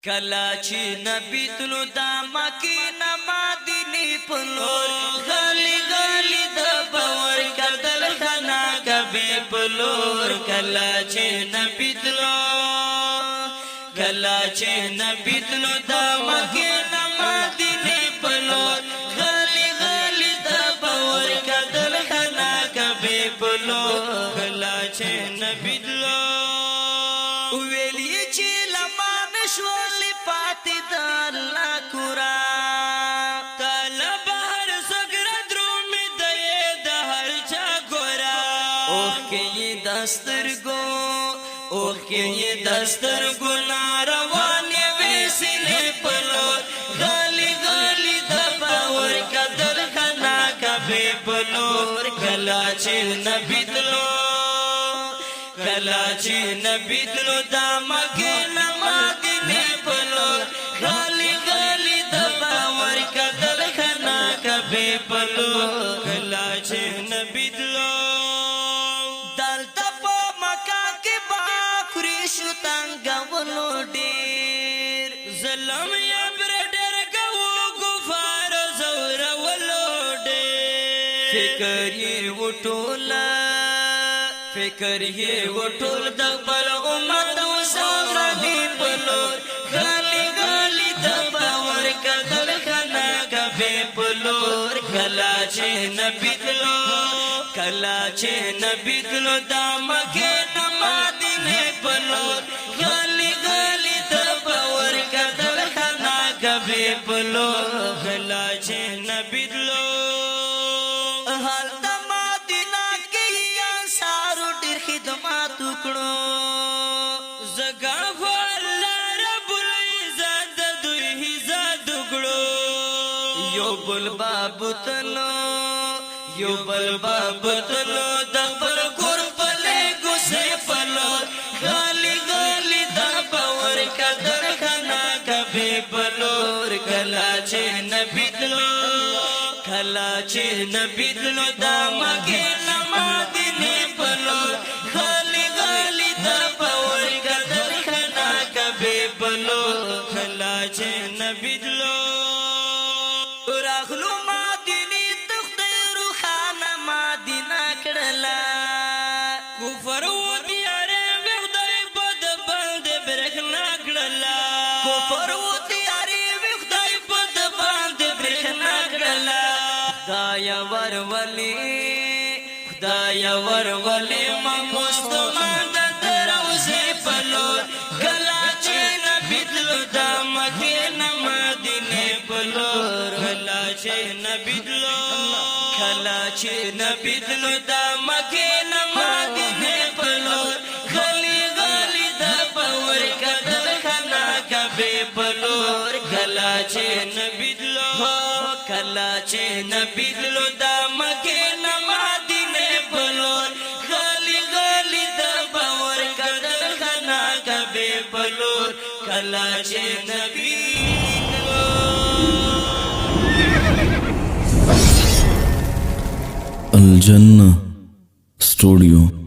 کلا چې نبی تلو دا مکی نمادینی پلور غلی غلی د باور کتل خنا کبی پلور کلا چې نبی تلو دا مکی نمادینی پلور غلی غلی د باور کتل خنا کبی پلور کلا چې نبی تلو ویلی چې لمان شولی پاتی دا اللہ کورا طالب ہر سگر درومی دئے دا ہر چا گورا اوہ کے یہ دستر گو ناروانی ویسیلے پلور غالی غالی دا باور کا در خنا کبھی پلور کلا چھ نبی دلو دا مکی نمادینی پلور غالی غالی دا باور کا در خنا کبھی پلور کلا چھ نبی دلو دالتا پا مکا کی باکری شتنگا ولو دیر ظلم یا بردر گو گفار زور ولو دیر فکر یہ وطول دقبل امت و سامرانی پلور غالی غالی دباور کدل خنا کبھی پلور کلا چھ نبی دلو دا مکی نمادینی پلور غالی غالی دباور کدل خنا کبھی پلور کلا چھ نبی دلو حال خدمات کړو زګا الله رب العزت دوی عزت کړو یو بل باب تلو د پر کور پلے ګسه پلو غالی غالی دا باور کدر خنا کبھی پلور کلا چې نبی دلو دا مکی نمادینی پلور غالی غالی دا باور کدر خنا کبھی پلور کلا چې نبی دلو راغلو مادینی تختیر خانه مادینه کړلا کفر و تیارې وخدای بد بند برخنا کړلا خدایا ورولی ما مستمان دا دروزی پلور کلا چه نبی دلو دا مکی نمادینی پلور کلا چه نبی دلو دا مکی نمادینی پلور غلی غلی دا باور کدل خنا کبھی پلور کلا چه نبی دلو دا مکی نمادینی پلور غالی غالی دا باور کدل خنا کبھی پلور کلا چه نبی دلو الجنہ اسٹوڈیو